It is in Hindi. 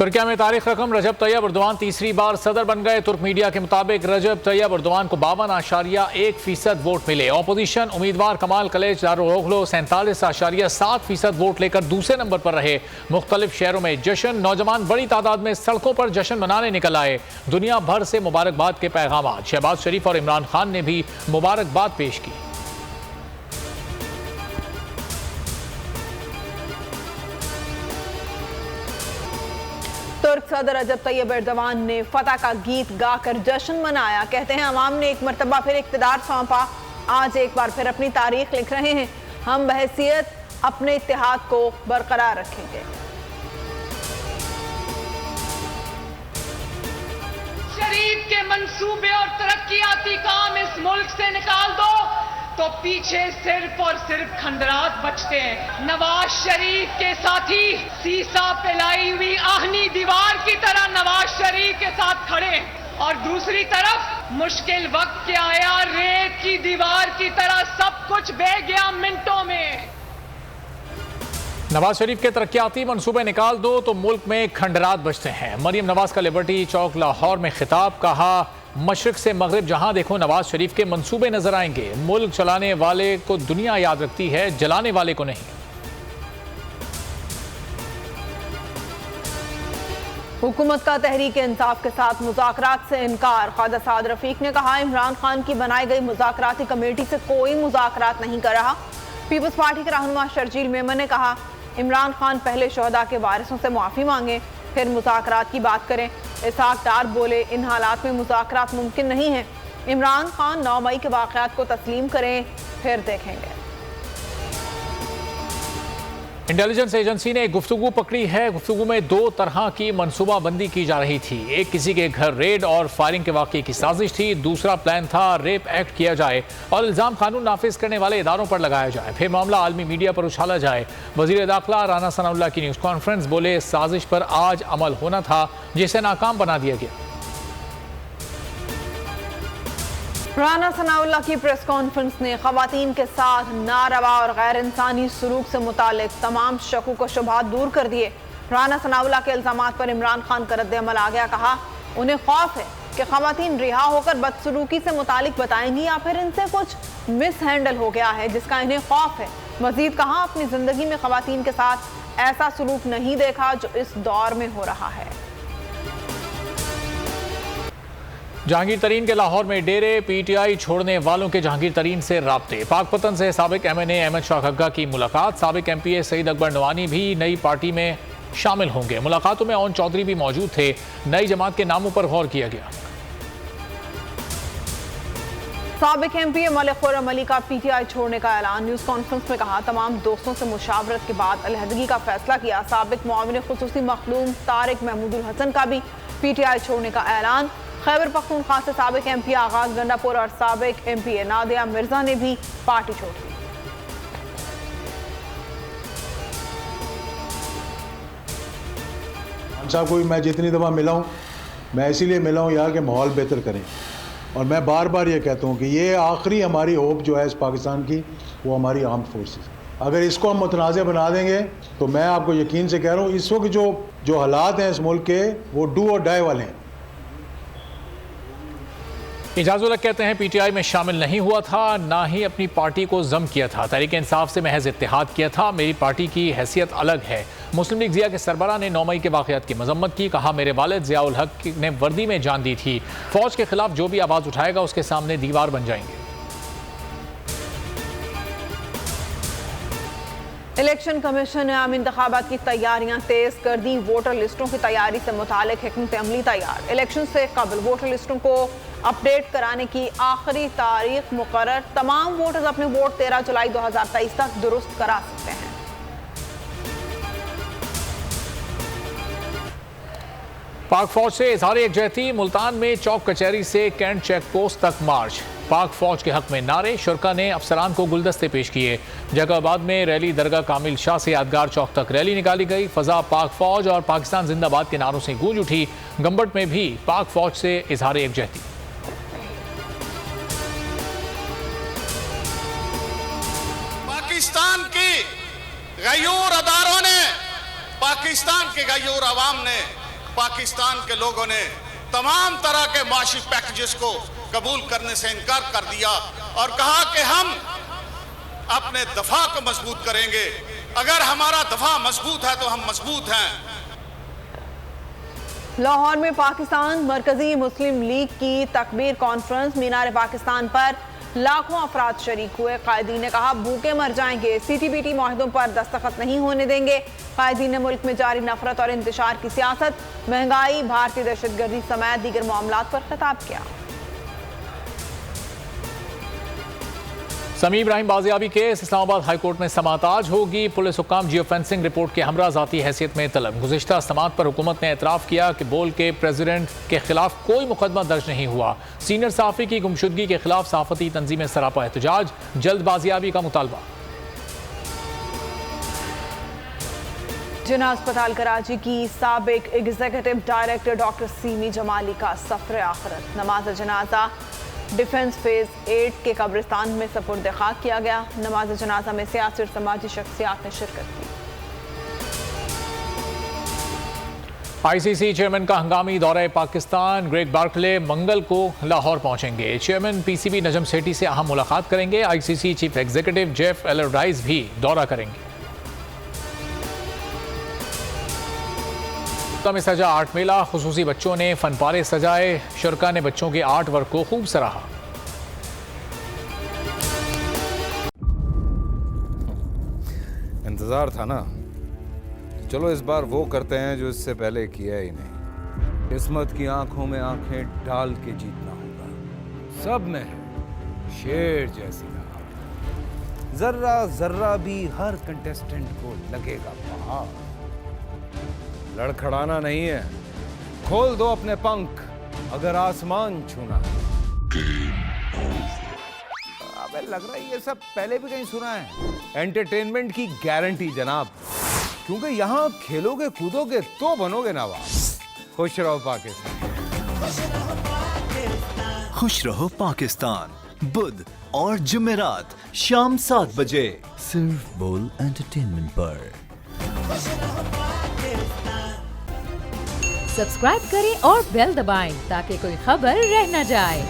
तुर्किया में तारीख रकम रजब तैयब एर्दोआन तीसरी बार सदर बन गए। तुर्क मीडिया के मुताबिक रजब तैयब एर्दोआन को 52.1% वोट मिले। ऑपोजिशन उम्मीदवार कमाल कलेच दारुओग्लू 47.7% वोट लेकर दूसरे नंबर पर रहे। मुख्तलिफ शहरों में जश्न, नौजवान बड़ी तादाद में सड़कों पर जश्न मनाने निकल आए। दुनिया भर से मुबारकबाद के पैगाम। शहबाज शरीफ और इमरान खान ने भी मुबारकबाद पेश की। तुर्क सदर रजब तैयब एर्दोआन ने फतह का गीत गाकर जश्न मनाया। कहते हैं अवाम ने एक मरतबा फिर इख्तिदार सौंपा, आज एक बार फिर अपनी तारीख लिख रहे हैं। हम बहैसियत अपने इत्तेहाद को बरकरार रखेंगे। शरीफ के मंसूबे और तरक्याती काम इस मुल्क से निकाल दो तो पीछे सिर्फ और सिर्फ खंडरात बचते हैं। नवाज शरीफ के साथी सीसा पिलाई हुई आहनी दीवार की तरह नवाज शरीफ के साथ खड़े हैं और दूसरी तरफ मुश्किल वक्त के आया रेत की दीवार की तरह सब कुछ बह गया मिनटों में। नवाज शरीफ के तरक्याती मंसूबे निकाल दो तो मुल्क में खंडरात बचते हैं। मरियम नवाज का लिबर्टी चौक लाहौर में खिताब। कहा, मशरिक से मगरिब जहां देखो नवाज शरीफ के मंसूबे नजर आएंगे। मुल्क चलाने वाले को दुनिया याद रखती है, जलाने वाले को नहीं। हुकूमत का तहरीक इंसाफ के साथ मुज़ाकरात से इनकार। ख्वाजा साद रफीक ने कहा, इमरान खान की बनाई गई मुज़ाकराती कमेटी से कोई मुज़ाकरात नहीं कर रहा। पीपल्स पार्टी के रहनुमा शर्जील मेमन ने कहा, इमरान खान पहले शोहदा के वारिसों से माफ़ी मांगे फिर मुज़ाकरात की बात करें। इसहाक डार बोले, इन हालात में मुज़ाकरात मुमकिन नहीं है। इमरान खान 9 मई के वाक़यात को तस्लीम करें फिर देखेंगे। इंटेलिजेंस एजेंसी ने एक गुफ्तगू पकड़ी है। गुफ्तगू में 2 तरह की मनसूबाबंदी की जा रही थी। एक किसी के घर रेड और फायरिंग के वाक़े की साजिश थी। दूसरा प्लान था रेप एक्ट किया जाए और इल्ज़ाम कानून नाफिज करने वाले इदारों पर लगाया जाए। फिर मामला आलमी मीडिया पर उछाला जाए। वज़ीर दाखिला राना सनाउल्लाह की न्यूज़ कॉन्फ्रेंस बोले, साजिश पर आज अमल होना था जिसे नाकाम बना दिया गया। राना सनाउल्लाह की प्रेस कॉन्फ्रेंस ने ख़वातीन के साथ नारवा और गैर इंसानी सलूक से मुतालिक तमाम शकूक व शुबहात दूर कर दिए। राना सनाउल्लाह के इल्ज़ामात पर इमरान खान का रद्द-ए-अमल आ गया। कहा, उन्हें खौफ है कि ख़वातीन रिहा होकर बदसलूकी से मुतालिक बताएंगी या फिर इनसे कुछ मिस हैंडल हो गया है जिसका इन्हें खौफ है। मजीद कहा, अपनी ज़िंदगी में ख़वातीन के साथ ऐसा सलूक नहीं देखा जो इस दौर में हो रहा है। जहांगीर तरीन के लाहौर में डेरे। पीटीआई छोड़ने वालों के जहांगीर तरीन से राब्ते। पाकपतन से साबिक MNA अहमद शाह खग्गा की मुलाकात। साबिक MPA सईद अकबर नवानी भी नई पार्टी में शामिल होंगे। मुलाकातों में ओन चौधरी भी मौजूद थे। नई जमात के नामों पर गौर किया गया। साबिक MPA मलिक खुर्रम अली का PTI छोड़ने का ऐलान। न्यूज़ कॉन्फ्रेंस में कहा, तमाम दोस्तों से मुशावरत के बाद अलहदगी का फैसला किया। साबिक मुआविन खुसूसी मखलूम तारिक महमूदुल हसन का भी PTI छोड़ने का ऐलान। खैबर पख्तूनख्वा से साबिक MP आगाज गंडापुर और साबिक MPA नादिया मिर्जा ने भी पार्टी छोड़ दी। साहब को मैं जितनी दफ़ा मिला हूँ, मैं इसीलिए मिला हूँ यहाँ के माहौल बेहतर करें। और मैं बार बार ये कहता हूँ कि ये आखिरी हमारी होप जो है इस पाकिस्तान की, वो हमारी आर्म्ड फोर्सेस। अगर इसको हम मुतनाज़ बना देंगे तो मैं आपको यकीन से कह रहा हूँ, इस वक्त जो हालात हैं इस मुल्क के, वो डू और डाई वाले हैं। इजाज़ुल हक कहते हैं, PTI में शामिल नहीं हुआ था, ना ही अपनी पार्टी को जम किया था। तहरीक इंसाफ से महज इत्तेहाद किया था। मेरी पार्टी की हैसियत अलग है। मुस्लिम लीग ज़िया के सरबराह ने 9 मई के वाक़यात की मजम्मत की। कहा, मेरे वालिद ज़ियाउल हक ने वर्दी में जान दी थी। फौज के खिलाफ जो भी आवाज़ उठाएगा उसके सामने दीवार बन जाएंगे। इलेक्शन कमीशन ने आम इंतखाबात की तैयारियां तेज कर दी। वोटर लिस्टों की तैयारी से मुतालिक हिकमत अमली तैयार। इलेक्शन से कबल वोटर लिस्टों को अपडेट कराने की आखिरी तारीख मुकर्रर। तमाम वोटर्स अपने वोट 13 जुलाई 2023 तक दुरुस्त करा सकते हैं। पाक फौज से इजहार यकजहती। मुल्तान में चौक कचहरी से कैंट चेक पोस्ट तक मार्च। पाक फौज के हक में नारे। शुरका ने अफसरान को गुलदस्ते पेश किए। जगाबाद में रैली दरगाह कामिल शाह से यादगार चौक तक रैली निकाली गई। फजा पाक फौज और पाकिस्तान जिंदाबाद के नारों से गूंज उठी। गंबट में भी पाक फौज से इजहार यकजहती। पाकिस्तान की गयूर अदारों ने, पाकिस्तान के गयूर अवाम ने पाकिस्तान के लोगों ने तमाम तरह के माशी पैकेजेस को कबूल करने से इनकार कर दिया और कहा कि हम अपने दफा को मजबूत करेंगे। अगर हमारा दफा मजबूत है तो हम मजबूत हैं। लाहौर में पाकिस्तान मरकजी मुस्लिम लीग की तकबीर कॉन्फ्रेंस मीनार पाकिस्तान पर लाखों अफराद शरीक हुए। कायदीन ने कहा भूखे मर जाएंगे, CTBT माहिदों पर दस्तखत नहीं होने देंगे। कायदीन ने मुल्क में जारी नफरत और इंतशार की सियासत, महंगाई, भारतीय दहशतगर्दी समेत दीगर मामलात पर खिताब किया। समी इब्राहिम बाजियाबी केस इस्लामाबाद हाईकोर्ट में समाअत आज होगी। पुलिस हुक्काम जियो फेंसिंग रिपोर्ट के हमरा जाती हैसियत में तलब। गुज़िश्ता समाअत पर हुकूमत ने एतराफ़ किया कि बोल के प्रेसिडेंट के खिलाफ कोई मुकदमा दर्ज नहीं हुआ। सीनियर सहाफ़ी की गुमशुदगी के खिलाफ सहाफ़ती तंजीमें सरापा एहतजाज, जल्द बाजियाबी का मुतालबा। जिन्ना अस्पताल कराची की साबिक executive director doctor semi Jamali का सफर आखिरत। नमाज जनाजा डिफेंस फेज 8 के कब्रिस्तान में सपुर्द खाक किया गया। नमाज जनाजा में सियासी और समाजी शख्सियात ने शिरकत की। ICC चेयरमैन का हंगामी दौरे पाकिस्तान। ग्रेग बार्कले मंगल को लाहौर पहुंचेंगे। चेयरमैन PCB नजम सेठी से अहम मुलाकात करेंगे। ICC चीफ एग्जीक्यूटिव जेफ एलरडाइस भी दौरा करेंगे। में सजा आर्ट मेला, खुसूसी बच्चों ने फनपारे सजाए। शुरका ने बच्चों के आर्ट वर्क को खूब सराहा। इंतजार था ना, चलो इस बार वो करते हैं जो इससे पहले किया ही नहीं। किस्मत की आंखों में आंखें डाल के जीतना होगा। सब में है शेर जैसी राह, जर्रा जर्रा भी हर कंटेस्टेंट को लगेगा पहाड़। लड़खड़ाना नहीं है, खोल दो अपने पंख अगर आसमान छूना है। अबे लग रहा है ये सब पहले भी कहीं सुना है। एंटरटेनमेंट की गारंटी जनाब, क्योंकि यहाँ खेलोगे कूदोगे तो बनोगे नवाब। खुश रहो पाकिस्तान। खुश रहो पाकिस्तान बुध और जुमेरात शाम 7 बजे सिर्फ बोल एंटरटेनमेंट पर। सब्सक्राइब करें और बेल दबाएं ताकि कोई खबर रह न जाए।